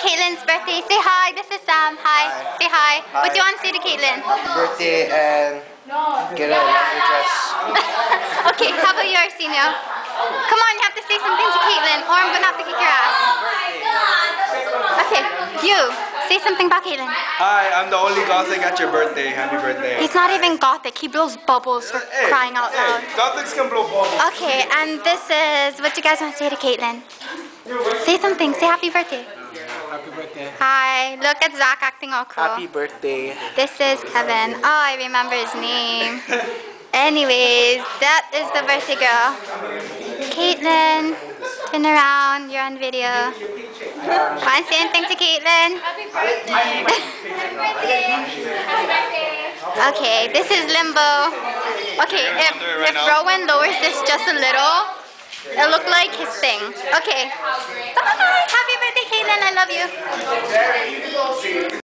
Caitlin's birthday. Say hi. This is Sam. Hi. Say hi. What do you want to say to Caitlin? Happy birthday and get a longer dress. Okay, how about you, Arsenio? Come on, you have to say something to Caitlin or I'm going to have to kick your ass. Okay, you. Say something about Caitlin. Hi, I'm the only Gothic at your birthday. Happy birthday. He's not even Gothic. He blows bubbles for crying out loud. Gothics can blow bubbles. Okay, and this is what you guys want to say to Caitlin. Say something. Say happy birthday. Happy birthday. Hi. Look at Zach acting all cool. Happy birthday. This is Kevin. Oh, I remember his name. Anyways, that is the birthday girl. Caitlin, turn around. You're on video. Want to say anything to Caitlin? Happy birthday. Happy birthday. Happy birthday. Okay, this is Limbo. Okay, if Rowan lowers this just a little, it'll look like his thing. Okay. Bye. Happy birthday, Caitlin. I love you.